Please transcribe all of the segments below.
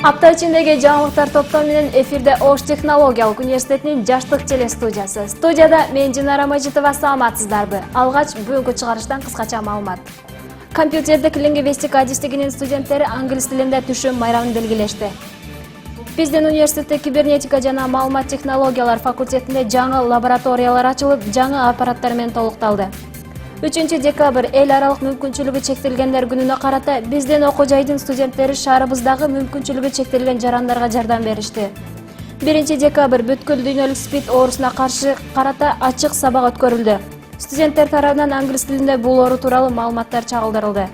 Апта ичиндеги жаңылыктар топтому менен эфирде Ош технологиялык университетинин жаштык телестудиясы. Студияда мен Динара Мажитова, саламатсыздарбы? Алгач бүгүнкү чыгарыштан кыскача маалымат. Компьютердик лингвистика адистигинин студенттери англис тилинде түшүм майрамын белгилешти. Биздин университетте кибернетика жана маалымат технологиялар факультетинде жаңы лабораториялар ачылып, жаңы аппараттар менен толукталды. 3 декабрь эл аралык мүмкүнчүлүгү чектелгендер күнүнө карата биздин окуу жайдын студенттери шаарыбыздагы мүмкүнчүлүгү чектелген жарандарга жардам беришти. 1 декабрь бүткүл дүйнөлүк СПИД оорусуна каршы карата ачык сабак өткөрүлдү. Студенттер тарабынан англис тилинде бул оору тууралуу маалыматтар чагылдырылды.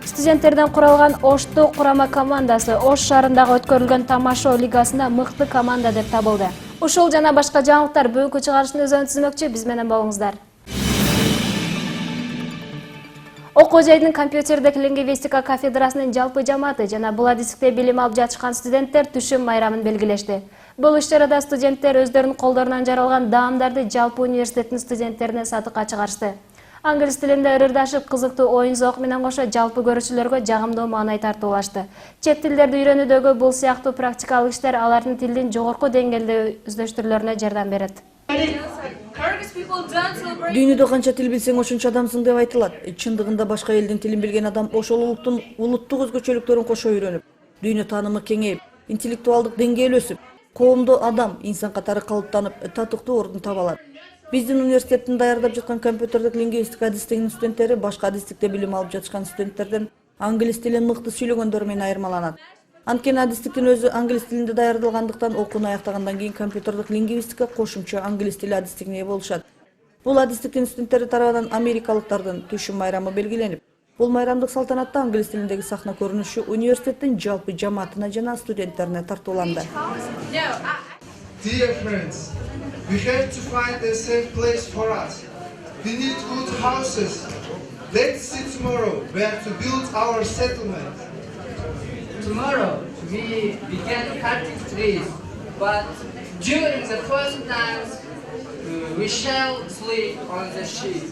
Студенттерден куралган Ошту курама командасы Ош шаарындагы өткөрүлгөн тамашоо лигасында мыкты команда деп табылды. Ушул жана башка жаңылыктар бүгүнкү чыгарыштын өзүн түзмөкчү, биз менен болуңуздар. Окуу жайдын компьютердик лингвистика кафедрасынын жалпы жамааты жана бул адистикте билим алып жатышкан студенттер түшүм майрамын белгилешти. Бул иш-чарада студенттер өздөрүнүн колдорунан жаралган даамдарды жалпы университеттин студенттерине сатыкка чыгарышты. Англис тилинде ырырдашып, кызыктуу оюн зоок менен кошо жалпы көрүүчүлөргө жагымдуу маанай тартуулашты. Чет тилдерди үйрөнүүдөгү бул сыяктуу практикалык иштер алардын тилдин жогорку деңгээлде өздөштүрүлөрүнө жардам берет. Дүйнөдө канча тил билсең ошончо адамсың деп айтылат. Чындыгында башка элдин тилин билген адам ошол улуттун улуттук өзгөчөлүктөрүн кошо үйрөнүп, дүйнө таанымы кеңейип, интеллектуалдык деңгээл өсүп, коомдо адам, инсан катары калыптанып, татыктуу ордун таба алат. Биздин университеттин даярдап жаткан компьютердик лингвистика адистигинин студенттери башка адистикте билим алып жатышкан студенттерден англис тилин мыкты сүйлөгөндөр менен айырмаланат. Анткени адистиктин өзү англис тилинде даярдалгандыктан окууну аяктагандан кийин компьютердик лингвистика кошумча англис тили адистигине ээ болушат. Бул адистиктин студенттери тарабынан америкалыктардын түшүм майрамы белгиленип, бул майрамдык салтанатта англис тилиндеги сахна көрүнүшү университеттин жалпы жамаатына жана студенттерине тартууланды. Dear friends, we have to find a safe place for us. We need good houses. Let's see tomorrow where to build our settlement. Tomorrow we began cutting trees, but during the first times we shall sleep on the sheet.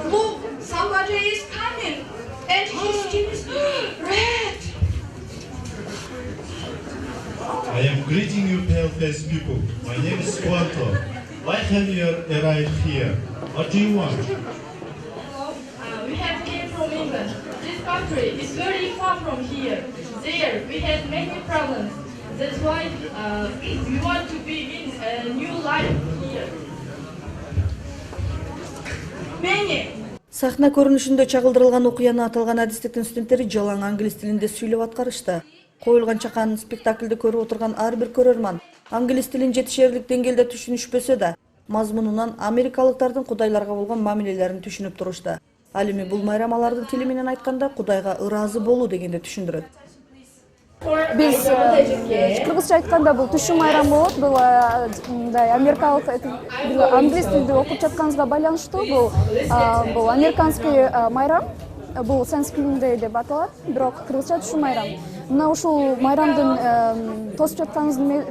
Look, somebody is coming, and his skin is red. I am greeting you, pale-faced people. My name is Quanto. Why have you arrived here? What do you want? We have came from England. This country is very far from here. There, we had many problems. That's why we want to begin a new life here. Many. Сахна көрүнүшүндө чагылдырылган окуяны аталган адистиктин студенттери жалаң англис тилинде сүйлөп аткарышты. Коюлган чакан спектакльди көрүп отурган ар бир көрөрман англис тилин жетишерлик деңгээлде түшүнүшпөсө да, мазмунунан америкалыктардын кудайларга болгон мамилелерин түшүнүп турушты. Ал эми бул майрам алардын тили менен айтканда Кудайга ыраазы болуу дегенди түшүндүрөт. Биз кыргызча айтканда бул түшүм майрамы болот. Бул америкалык англис тилинде окуп жатканыбызга байланыштуу. Бул американский майрам. Бул Thanksgiving Day деп аталат, бирок кыргызча түшүм майрам. Мына ушул майрамдын тосуп жатканыбыздын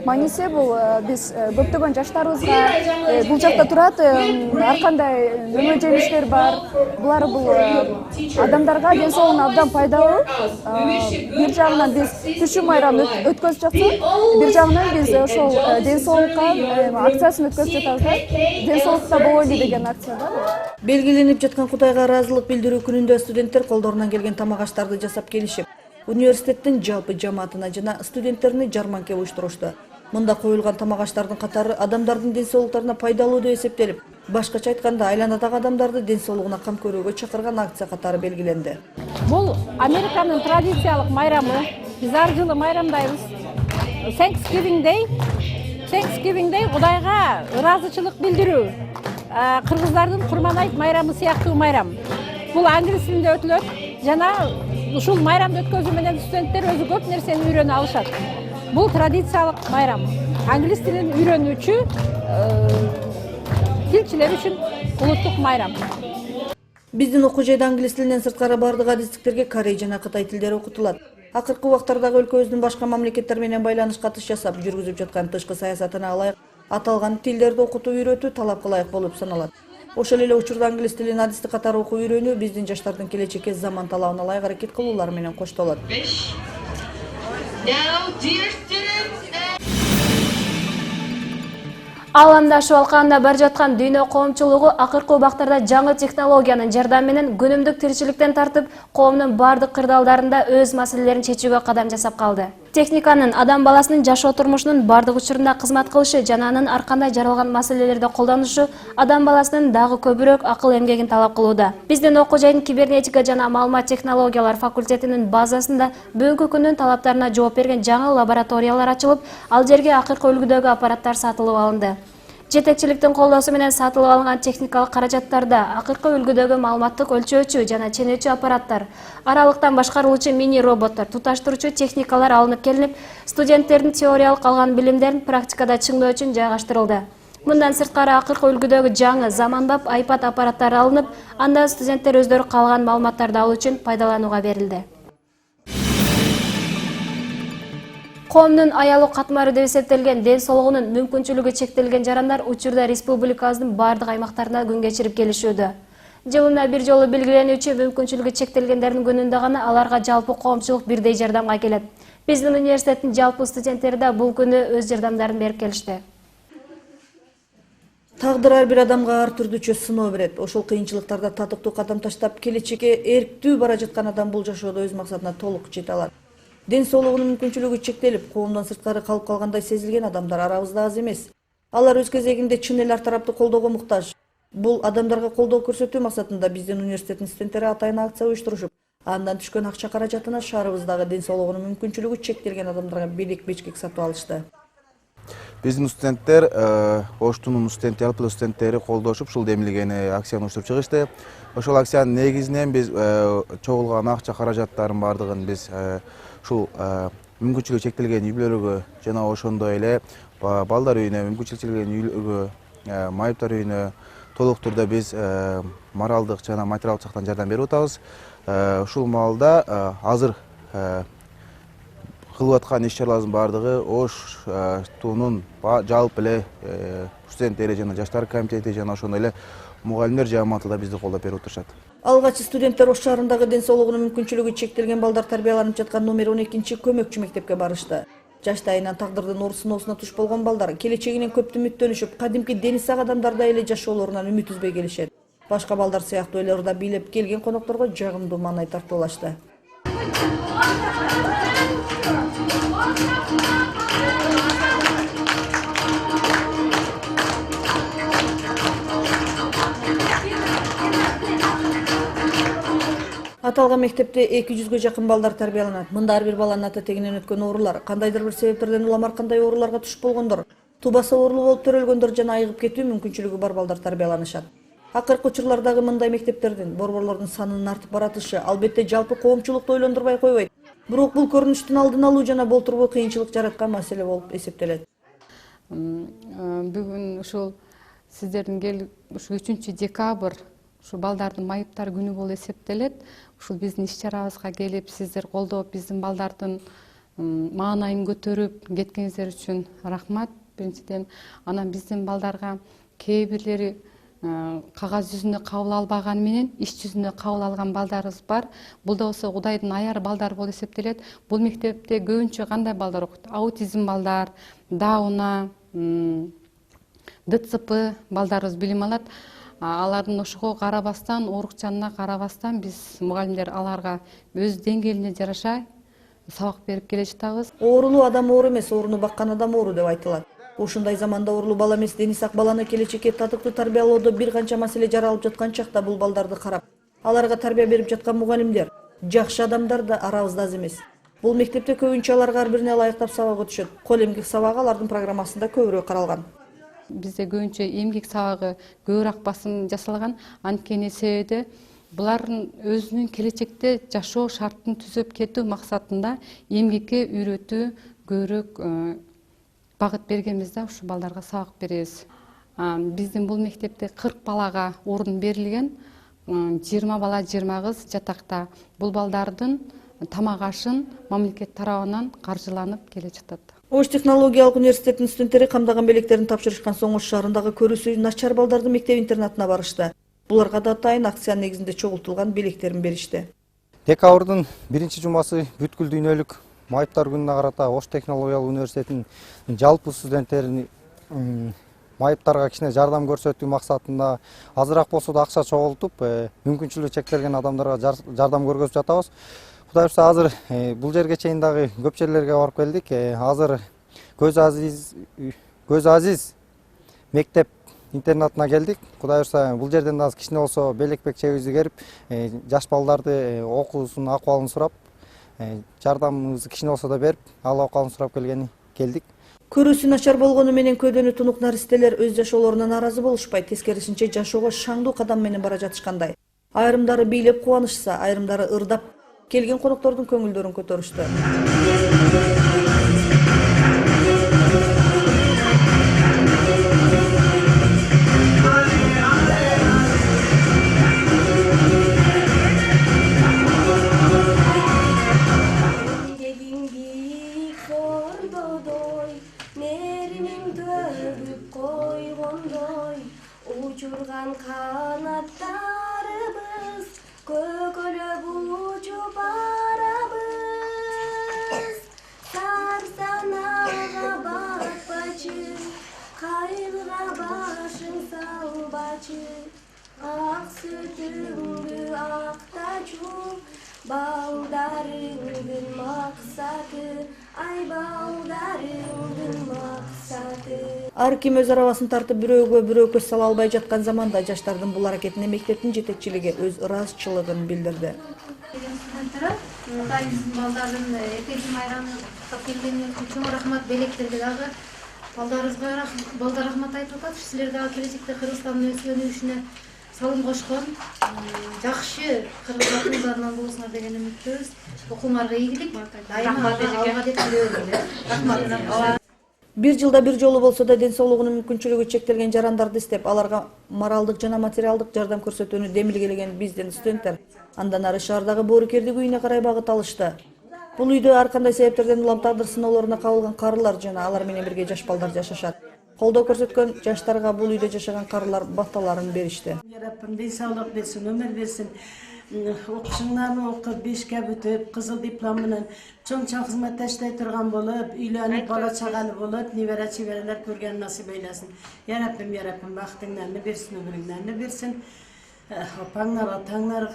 мааниси бул биз көптөгөн жаштарыбызга бул жакта турат, ар кандай нөмө жемиштер бар. Булар бул адамдарга ден соолугуна абдан пайдалуу. Бир жагынан биз түшүм майрамын өткөзүп жатсак, бир жагынан биз ошол ден соолукка акциясын өткөзүп жатабыз да. Ден соолукта болойлу деген акция да. Белгиленип жаткан Кудайга ыраазылык билдирүү күнүндө студенттер колдорунан келген тамак-аштарды жасап келишип, университеттин жалпы жамаатына жана студенттерине жарманка уюштурушты. Мында коюлган тамак-аштардын катары адамдардын ден соолуктарына пайдалуу деп эсептелип, башкача айтканда айланадагы адамдарды ден соолугуна кам көрүүгө чакырган акция катары белгиленди. Бул Американын традициялык майрамы. Биз ар жылы майрамдайбыз. Thanksgiving Day Кудайга ыраазычылык билдирүү. Кыргыздардын Курманайт майрамы сыяктуу майрам. Бул англис тилинде өтүлөт жана ушул майрамды өткөзүү менен студенттер өзү көп нерсени үйрөнө алышат. Бул традициялык майрам. Англис тилин үйрөнүүчү тилчилер үчүн улуттук майрам. Биздин окуу жайда англис тилинен сырткары бардык адистиктерге корей жана кытай тилдери окутулат. Акыркы убактардагы өлкөбүздүн башка мамлекеттер менен байланыш катыш жасап жүргүзүп жаткан тышкы саясатына ылайык аталган тилдерди окутуу үйрөтүү талапка ылайык болуп саналат. Ошол эле учурда англис тилин адисти катары окуп үйрөнүү биздин жаштардын келечекке заман талабына ылайык аракет кылуулары менен коштолот. Ааламдашып алканда бар жаткан дүйнө коомчулугу акыркы убактарда жаңы технологиянын жардамы менен күнүмдүк тиричиликтен тартып, коомдун бардык кырдаалдарында өз маселелерин чечүүгө кадам жасап калды. Техниканын адам баласынын жашоо турмушунун бардык учурунда кызмат кылышы жана анын ар кандай жаралган маселелерди колдонушу адам баласынын дагы көбүрөөк акыл эмгегин талап кылууда. Биздин окуу жайдын кибернетика жана маалымат технологиялар факультетинин базасында бүгүнкү күндүн талаптарына жооп берген жаңы лабораториялар ачылып, ал жерге акыркы үлгүдөгү аппараттар сатылып алынды. Жетекчиликтин колдоосу менен сатылып алынган техникалык каражаттарда акыркы үлгүдөгү маалыматтык өлчөөчү жана ченөөчү аппараттар, аралыктан башкарылуучу мини роботтор, туташтыруучу техникалар алынып келинип, студенттердин теориялык алган билимдерин практикада чыңдоо үчүн жайгаштырылды. Мындан сырткары акыркы үлгүдөгү жаңы заманбап iPad аппараттары алынып, андан студенттер өздөрү калган маалыматтарды алуу үчүн пайдаланууга берилди. Коомдун аялуу катмары деп эсептелген ден соолугунун мүмкүнчүлүгү чектелген жарандар учурда республикабыздын бардык аймактарында күн кечирип келишүүдө. Жылына бир жолу белгиленүүчү мүмкүнчүлүгү чектелгендердин күнүндө гана аларга жалпы коомчулук бирдей жардамга келет. Биздин университеттин жалпы студенттери да бул күнү өз жардамдарын берип келишти. Тагдыр ар бир адамга ар түрдүүчө сыноо берет. Ошол кыйынчылыктарда татыктуу кадам таштап, келечекке эрктүү бара жаткан адам бул жашоодо өз максатына толук жете алат. Ден соолугунун мүмкүнчүлүгү чектелип, коомдон сырткары калып калгандай сезилген адамдар арабызда аз эмес. Алар өз кезегинде чын эле ар тараптуу колдоого муктаж. Бул адамдарга колдоо көрсөтүү максатында биздин университеттин студенттери атайын акция уюштурушуп, андан түшкөн акча каражатына шаарыбыздагы ден соолугунун мүмкүнчүлүгү чектелген адамдарга белек-бечкек сатып алышты. Биздин студенттер, Оштунун студенттери, жалпы студенттери колдошуп, ушул демилгени акцияны уюштуруп чыгышты. Ошол акциянын негизинен биз чогулган акча каражаттарын бардыгын биз ушул мүмкүнчүлүгү чектелген үй-бүлөлөргө жана ошондой эле балдар үйүнө, мүмкүнчүлүгү чектелген үйлөргө, майыптар үйүнө толук турда биз моралдык жана материалдык жактан жардам берип атабыз. Ушул маалда азыр кылып аткан иш-чараларыбыздын бардыгы Оштунун жалпы эле студенттери жана жаштар комитети жана ошондой эле мугалимдер жамааты да бизди колдоп берип отурушат. Алгачы студенттер Ош шаарындагы ден соолугунун мүмкүнчүлүгү чектелген балдар тарбияланып жаткан номер 12 көмөкчү мектепке барышты. Жаштайынан тагдырдын оор сыноосуна туш болгон балдар келечегинен көп үмүттөнүшүп, кадимки дени сак адамдардай эле жашоолорунан үмүт үзбөй келишет. Башка балдар сыяктуу эле ырда бийлеп келген конокторго жагымдуу маанай тартуулашты. Аталган мектепте 200-гө жакын балдар тарбияланат. Мында ар бир баланын ата тегинен өткөн оорулар, кандайдыр бир себептерден уламаркандай ооруларга туш болгондор, тубасы оорулуу болуп төрөлгөндөр жана айыгып кетүү мүмкүнчүлүгү бар балдар тарбияланышат. Акыркы учурлардагы мындай мектептердин, борборлордун санынын артып баратышы албетте жалпы коомчулукту ойлондурбай койбойт. Бирок бул көрүнүштүн алдын алуу жана болтурбой кыйынчылык жараткан маселе болуп эсептелет. Бүгүн ушул сиздердин келип, ушу 3-декабрь ушу балдардын майыптар күнү болуп эсептелет. Ушул биздин иш-чарабызга келип, сиздер колдоп, биздин балдардын маанайын көтөрүп кеткениңиздер үчүн рахмат. Биринчиден, анан биздин балдарга кээ бирлери кагаз жүзүндө кабыл албаганы менен иш жүзүндө кабыл алган балдарыбыз бар. Бул да болсо Кудайдын аяры балдар болуп эсептелет. Бул мектепте көбүнчө кандай балдар окуйт? Аутизм балдар, Дауна, ДЦП балдарыбыз билим алат. Алардын ошого карабастан, оорукчанына карабастан биз мугалимдер аларга өз деңгээлине жараша сабак берип келе жатабыз. Оорулуу адам оор эмес, ооруну баккан адам оору деп айтылат. Ушундай заманда оорулуу бала эмес, дени сак баланы келечекке татыктуу тарбиялоодо бир канча маселе жаралып жаткан чакта бул балдарды карап, аларга тарбия берип жаткан мугалимдер, жакшы адамдар да арабызда аз эмес. Бул мектепте көбүнчө аларга ар бирине ылайыктап сабак өтүшөт. Кол эмгек сабагы алардын программасында көбүрөөк каралган. Бизде көбүнчө эмгек сабагы көбүрөөк басым жасалган. Анткени себеби булардын өзүнүн келечекте жашоо шартын түзүп кетүү максатында эмгекке үйрөтүү көбүрөөк багыт бергенбизде ушу балдарга сабак беребиз. Биздин бул мектепте 40 балага орун берилген, 20 бала 20 кыз жатакта. Бул балдардын тамак ашын мамлекет тарабынан каржыланып келе жатат. Ош технологиялык университетинин студенттери камдаган белектерин тапшырышкан соң Ош шаарындагы көрүүсү начар балдардын мектеп-интернатына барышты. Буларга да атайын акция негизинде чогултулган белектерин беришти. Декабрдын 1-жумасы бүткүл дүйнөлүк майыптар күнүнө карата Ош технологиялык университетинин жалпы студенттерин майыптарга кичине жардам көрсөтүү максатында азыраак болсо да акча чогултуп, мүмкүнчүлүгү чектелген адамдарга жардам көргөзүп жатабыз. Кудай урса азыр бул жерге чейин дагы көп жерлерге барып келдик. Азыр Көз Азиз мектеп интернатына келдик. Кудай урса бул жерден да кичине болсо белек-бек чебизи керип, жаш балдарды окуусун акыбалын сурап, жардамыбызды кичине болсо да берип, ал акыбалын сурап келдик. Көрүүсү начар болгону менен көйдөнү тунук наристелер өз жашоолоруна нааразы болушпайт, тескерисинче жашоого шаңдуу кадам менен бара жатышкандай. Айрымдары бийлеп кубанышса, айрымдары ырдап келген коноктордун көңүлдөрүн көтөрүштү. Uçurgan kanatlarımız kökülüp uçup arabız. Sarsanağa bakbaçı, kaylığa başın salbaçı. Ak sütüngü aktaçum, baldarıngın maksadı. Ay baldarıngın maksadı. Ар ким өз арабасын тартып бирөөгө көз сала албай жаткан заманда жаштардын бул аракетине мектептин жетекчилиги өз ыраазычылыгын билдирди. Кудай биздин балдардын эртеси майрамына куттуктап келгенине чоң рахмат, белектерге дагы балдарыбызга балдар рахмат айтып атат. Силер дагы келечекте Кыргызстандын өсүнүшүнө салым кошкон жакшы кыргыздардан болсуңар деген үмүттөбүз. Окууңарга ийгилик. Рахмат эжеке. Бир жылда бир жолу болсо да ден соолугунун мүмкүнчүлүгү чектелген жарандарды издеп, аларга моралдык жана материалдык жардам көрсөтүүнү демилгелеген биздин студенттер андан ары шаардагы Боорукердик үйүнө карай багыт алышты. Бул үйдө ар кандай себептерден улам тагдыр сыноолоруна кабылган карылар жана алар менен бирге жаш балдар жашашат. Колдоо көрсөткөн жаштарга бул үйдө жашаган карылар батталарын беришти. Жарапым ден соолук берсин, өмүр берсин. Окушуңарны окуп, бешке бүтүп, кызыл диплом менен чоң кызмат эштей турган болуп, үйлөнүп, бала чагалы болуп, небере чеберелер көргөн насип эйлесин. Ярапым, бактыңарны берсин, өмүрүңөрнү берсин. Опаңар, атаңар,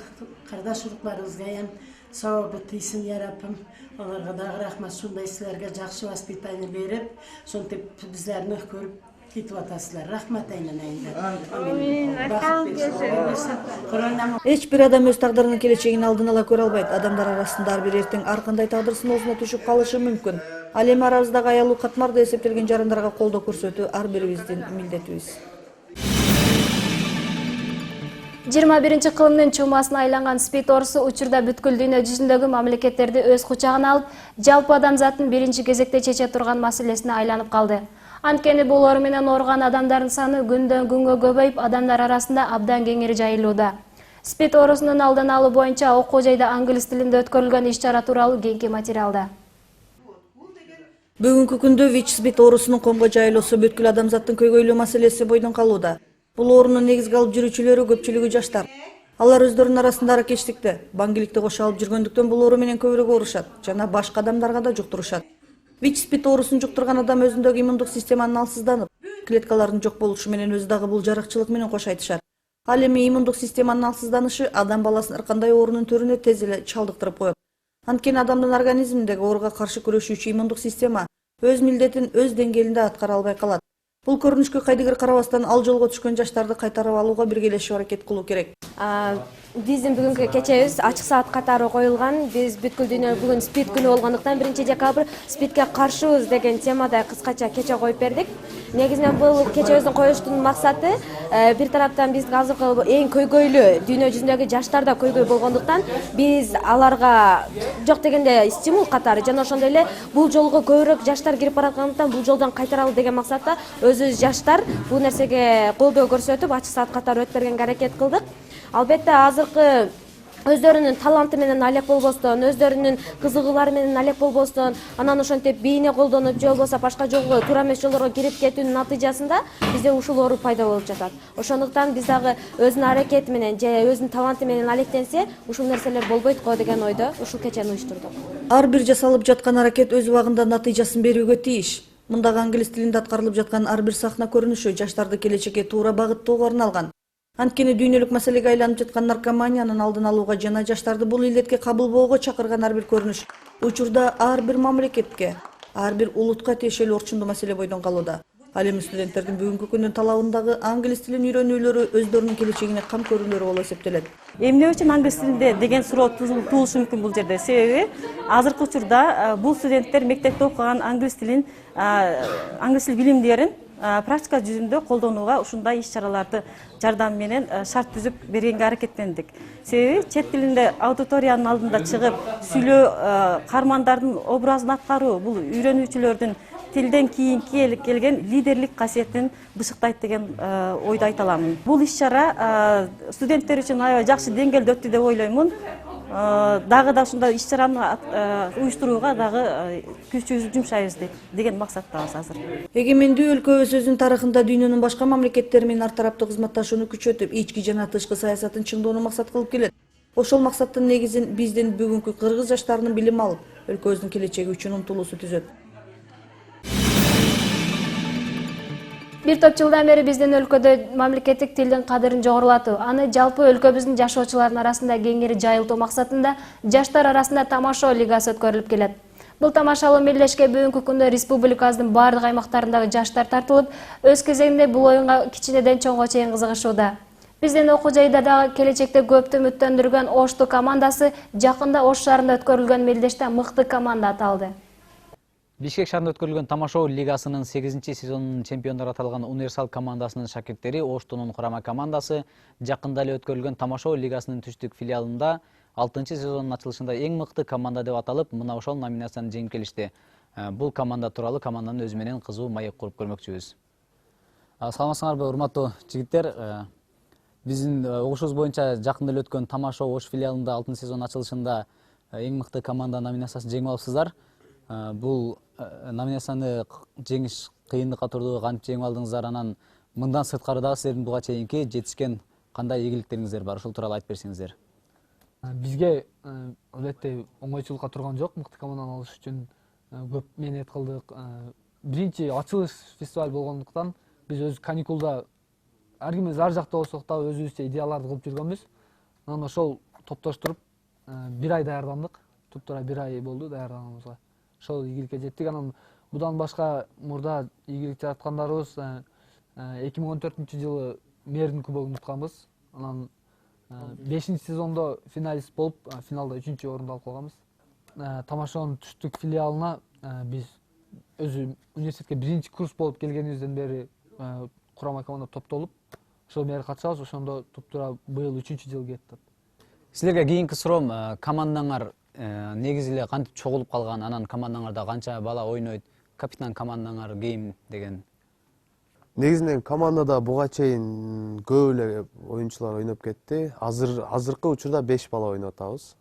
кардаш уруктарыбызга эм сабабы тийсин, ярапым. Аларга дагы рахмат, ушундай силерге жакшы воспитание берип, сонтип биздерни көрүп кетип атасыздар. Рахмат айнанайындар. Эч бир адам өз тагдырынын келечегин алдын ала көрө албайт. Адамдар арасында ар бир эртең ар кандай тагдыр сыноосуна түшүп калышы мүмкүн. Ал эми арабыздагы аялуу катмарда эсептелген жарандарга колдоо көрсөтүү ар бирибиздин милдетибиз. 21 кылымдын чумасына айланган СПИД оорусу учурда бүткүл дүйнө жүзүндөгү мамлекеттерди өз кучагына алып, жалпы адамзаттын биринчи кезекте чече турган маселесине айланып калды. Анткени бул оору менен ооруган адамдардын саны күндөн күнгө көбөйүп, адамдар арасында абдан кеңири жайылууда. СПИД оорусунун алдын алуу боюнча окуу жайда англис тилинде өткөрүлгөн иш-чара тууралуу кийинки материалда. Бүгүнкү күндө ВИЧ-СПИД оорусунун комго жайылуусу бүткүл адамзаттын көйгөйлүү маселеси бойдон калууда. Бул оорунун негизги алып жүрүүчүлөрү көпчүлүгү жаштар. Алар өздөрүнүн арасында аракечтикти, баңгиликти кошо алып жүргөндүктөн бул оору менен көбүрөөк оорушат жана башка адамдарга да жуктурушат. ВИЧ-СПИД оорусун жуктурган адам өзүндөгү иммундук системанын алсызданып, клеткалардын жок болушу менен өзү дагы бул жаракчылык менен кош айтышат. Ал эми иммундук системанын алсызданышы адам баласын ар кандай оорунун түрүнө тез эле чалдыктырып коет. Анткени адамдын организминдеги ооруга каршы күрөшүүчү иммундук система өз милдетин өз деңгээлинде аткара албай калат. Бул көрүнүшкө кайдыгер карабастан ал жолго түшкөн жаштарды кайтарып алууга биргелешип аракет кылуу керек. Биздин бүгүнкү кечебиз ачык саат катары коюлган. Биз бүткүл дүйнө бүгүн СПИД күнү болгондуктан 1-декабрь СПИДке каршыбыз деген темада кыскача кече коюп бердик. Негизинен бул кечебиздин коюштун максаты бир тараптан биз азыркы эң көйгөйлүү дүйнө жүзүндөгү жаштар да көйгөй болгондуктан биз аларга жок дегенде стимул катары жана ошондой эле бул жолго көбүрөөк жаштар кирип бараткандыктан бул жолдон кайтаралы деген максатта өзүбүз жаштар бул нерсеге колдоо көрсөтүп ачык саат катары өткөргөнгө аракет кылдык. Албетте азыркы өздөрүнүн таланты менен алек болбостон, өздөрүнүн кызыгуулары менен алек болбостон, анан ошентип бийне колдонуп же болбосо башка жолго туура эмес жолдорго кирип кетүүнүн натыйжасында бизде ушул оору пайда болуп жатат. Ошондуктан биз дагы өзүнүн аракети менен же өзүнүн таланты менен алектенсе, ушул нерселер болбойт го деген ойдо ушул кечени уюштурдук. Ар бир жасалып жаткан аракет өз убагында натыйжасын берүүгө тийиш. Мындагы англис тилинде аткарылып жаткан ар бир сахна көрүнүшү жаштарды келечекке туура багыттоого арналган. Анткени дүйнөлүк маселеге айланып жаткан наркоманиянын алдын алууга жана жаштарды бул илдетке кабыл чакырган ар бир көрүнүш учурда ар бир мамлекетке, ар бир улутка тиешелүү орчундуу маселе бойдон калууда. Ал эми студенттердин бүгүнкү күндүн талабындагы англис тилин үйрөнүүлөрү өздөрүнүн келечегине кам көрүүлөрү болуп эсептелет. Эмне үчүн англис тилинде деген суроо туулушу мүмкүн бул жерде. Себеби азыркы учурда бул студенттер мектепте окуган англис тил билимдерин практика жүзүндө колдонууга ушундай иш-чараларды жардам менен шарт түзүп бергенге аракеттендик. Себеби чет тилинде аудиториянын алдында чыгып сүйлөө, кармандардын образын аткаруу бул үйрөнүүчүлөрдүн тилден кийинки келген лидерлик касиетин бышыктайт деген ойду айта аламын. Бул иш-чара студенттер үчүн аябай жакшы деңгээлде өттү деп ойлоймун. Дагы да ушундай иш-чараны уюштурууга дагы күчүбүздү жумшайбыз деген максаттабыз азыр. Эгемендүү өлкөбүз өзүнүн тарыхында дүйнөнүн башка мамлекеттери менен ар тараптуу кызматташууну күчөтүп, ички жана тышкы саясатын чыңдоону максат кылып келет. Ошол максаттын негизин биздин бүгүнкү кыргыз жаштарынын билим алып, өлкөбүздүн келечеги үчүн умтулуусу түзөт. Бир топ жылдан бери биздин өлкөдө мамлекеттик тилдин кадырын жогорулатуу, аны жалпы өлкөбүздүн жашоочуларынын арасында кеңири жайылтуу максатында жаштар арасында тамашоо лигасы өткөрүлүп келет. Бул тамашалуу мелдешке бүгүнкү күндө республикабыздын бардык аймактарындагы жаштар тартылып, өз кезегинде бул оюнга кичинеден чоңго чейин кызыгышууда. Биздин окуу жайда дагы келечекте көптү үмүттөндүргөн Ошту командасы жакында Ош шаарында өткөрүлгөн мелдеште мыкты команда аталды. Бишкек шаарында өткөрүлгөн тамашоо лигасынын 8-сезонунун чемпиондору аталган Универсал командасынын шакирттери Оштунун курама командасы жакында эле өткөрүлгөн тамашоо лигасынын түштүк филиалында 6-сезонунун ачылышында эң мыкты команда деп аталып, мына ошол номинацияны жеңип келишти. Бул команда тууралуу команданын өзү менен кызуу маек куруп көрмөкчүбүз. Саламатсыңарбы, урматтуу жигиттер? Биздин угушубуз боюнча жакында эле өткөн тамашоо Ош филиалында 6-сезон ачылышында эң мыкты команда номинациясын жеңип алыпсыздар. Бул номинацияны жеңиш кыйындыкка турду, кантип жеңип алдыңыздар, анан мындан сырткары дагы силердин буга чейинки жетишкен кандай ийгиликтериңиздер бар, ушул тууралуу айтып берсеңиздер. Бизге албетте оңойчулукка турган жок, мыкты команданы алыш үчүн көп мээнет кылдык. Биринчи ачылыш фестиваль болгондуктан биз өз каникулда ар кимибиз ар жакта болсок да өзүбүзчө идеяларды кылып жүргөнбүз. Анан ошол топтоштуруп бир ай даярдандык. Туптура бир ай болду даярданганыбызга. Ошол ийгиликке жеттик. Анан будан башка мурда ийгилик жараткандарыбыз 2014-жылы мэрдин кубогун утканбыз. Анан 5-сезондо финалист болуп, финалда 3-орунду алып калганбыз. Тамашоонун түштүк филиалына биз өзү университетке 1-курс болуп келгенибизден бери курама команда топтолуп, ошол бери катышабыз. Ошондо туптура быйыл 3-жыл кетти. Силерге кийинки суроом, командаңар негизи эле кантип чогулуп калган, анан командаңарда канча бала ойнойт, капитан командаңар ким деген? Негизинен командада буга чейин көп эле оюнчулар ойноп кетти. Азыркы учурда 5 бала ойноп атабыз.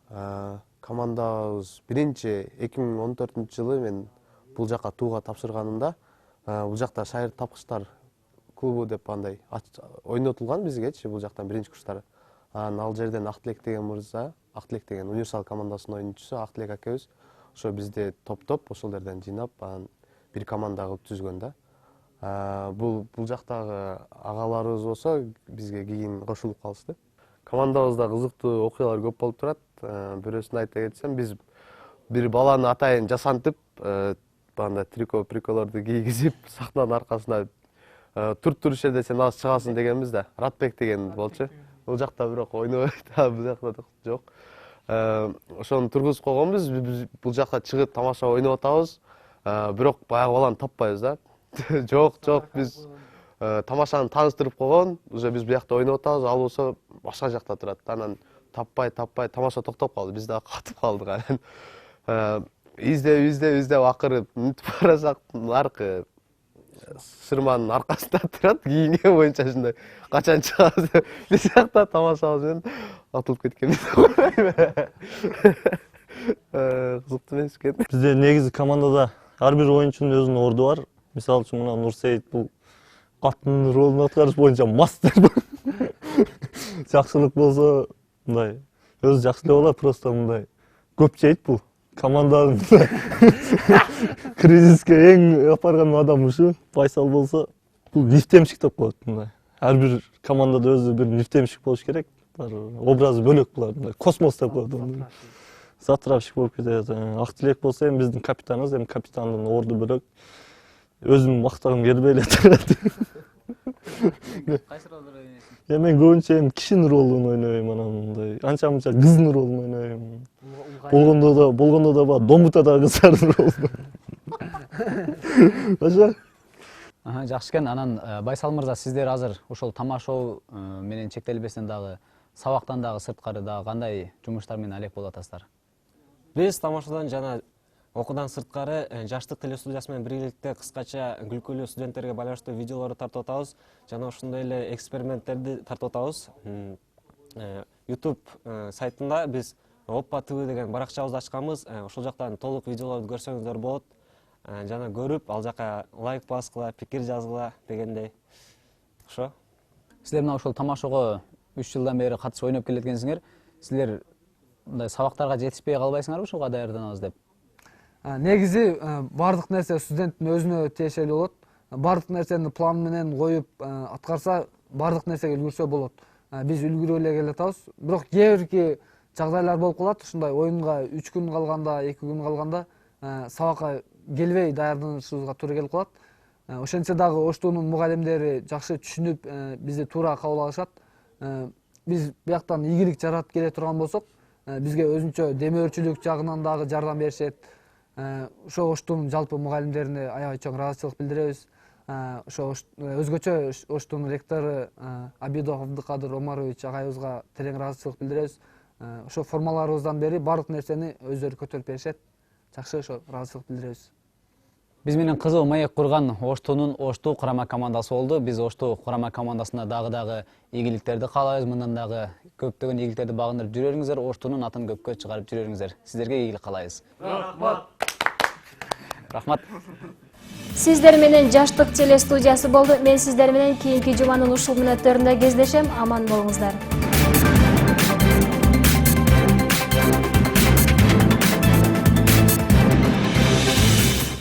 Командабыз биринчи 2014-жылы мен бул жака тууга тапшырганымда бул жакта шайыр тапкычтар клубу деп андай ойнотулган бизгечи, бул жактан 1-курстар. Ал жерден Актилек деген мырза, Актилек деген универсал командасынын оюнчусу Актилек акебиз ошо бизди топтоп, ошол жерден жыйнап, бир команда кылып түзгөн да. Бул жактагы агаларыбыз болсо бизге кийин кошулуп калышты. Командабызда кызыктуу окуялар көп болуп турат. Бирөөсүн айта кетсем, биз бир баланы атайын жасантып, банда трико приколорду кийгизип, сахнанын аркасына туруш жерде сен азыр чыгасың дегенбиз да. Ратбек деген болчу. Бул жакта бирок ойнобойт, бул жакта жок. Ошону тургузуп койгонбуз, биз бул жакка чыгып тамаша ойноп атабыз. Бирок баягы баланы таппайбыз да. Жок, биз тамашаны тааныштырып койгон, уже биз бул жакта ойноп атабыз, ал болсо башка жакта турат. Анан таппай, тамаша токтоп калды, биз дагы катып калдык анан. Издеп акыры мүнүтүп барасак, наркы шырманын аркасында турат, кийинге боюнча ушундай качан чыгабыз деп биз жакта тамашабыз менен атылып кеткенбиз. Кызыктуу эмес экен. Бизде негизи командада ар бир оюнчунун өзүнүн орду бар. Мисалы үчүн мына Нурсейит бул каттын ролун аткарыш боюнча мастер. Жакшылык болсо мындай өзү жакшы эле болот, просто мындай көп жейт бул. Команданын кризиске эң апарган адам ушу. Байсал болсо бул нефтемшик деп коет мындай. Ар бир командада өзү бир нефтемшик болуш керек. Образы бөлөк булар, мындай космос деп коет. Затравщик болуп кетет. Актилек болсо эми биздин капитаныбыз, эми капитандын орду бөлөк. Өзүм мактагым келбей эле турат. Кайсы ролду ойнойсуң? Мен көбүнчө эми кишинин ролун ойнойм, анан мындай анча-мунча кыздын ролун ойнойм. Болгондо да бар, домутада кыздардын ролун. Ошо. Жакшы экен. Анан Байсал мырза, сиздер азыр ошол тамашоо менен чектелбестен дагы сабактан дагы сырткары дагы кандай жумуштар менен алек болуп атасыздар? Биз тамашадан жана окуудан сырткары жаштык телестудиясы менен биргеликте кыскача күлкүлүү студенттерге байланыштуу видеолорду тартып атабыз. Жана ошондой эле эксперименттерди тартып атабыз. YouTube сайтында биз Oppa TV деген баракчабызды ачканбыз. Ошол жактан толук видеолорду көрсөңүздөр болот. Жана көрүп, ал жака лайк баскыла, пикир жазгыла дегендей. Ошо. Силер мына ошол тамашого 3 жылдан бери катышып ойноп келеткенсиңер. Силер мындай сабактарга жетишпей калбайсыңарбы ушуга даярданабыз деп? Негизи бардык нерсе студенттин өзүнө тиешелүү болот. Бардык нерсени план менен коюп аткарса, бардык нерсеге үлгүрсө болот. Биз үлгүрүп эле келатабыз. Бирок кээ бирки жагдайлар болуп калат. Ушундай оюнга 3 күн калганда, 2 күн калганда сабакка келбей даярданышыбызга туура келип калат. Ошентсе дагы оштуунун мугалимдери жакшы түшүнүп, бизди туура кабыл алышат. Биз бияктан ийгилик жаратып келе турган болсок, бизге өзүнчө демөөрчүлүк жагынан дагы жардам беришет. Ошо оштуунун жалпы мугалимдерине аябай чоң ыраазычылык билдиребиз. Ошо өзгөчө оштуунун ректору Абидов Абдыкадыр Омарович агайыбызга терең ыраазычылык билдиребиз. Ошо формаларыбыздан бери бардык нерсени өздөрү көтөрүп беришет. Жакшы, ошо ыраазычылык билдиребиз. Биз менен кызыл маек курган Оштуунун Оштуу курама командасы болду. Биз Оштуу курама командасына дагы ийгиликтерди каалайбыз. Мындан дагы көптөгөн ийгиликтерди багындырып жүрөрүңүздөр, Оштуунун атын көпкө чыгарып жүрөрүңүздөр. Сиздерге ийгилик каалайбыз. Рахмат. Сиздер менен жаштык телестудиясы болду. Мен сиздер менен кийинки жуманын ушул мүнөттөрүндө кездешем. Аман болуңуздар.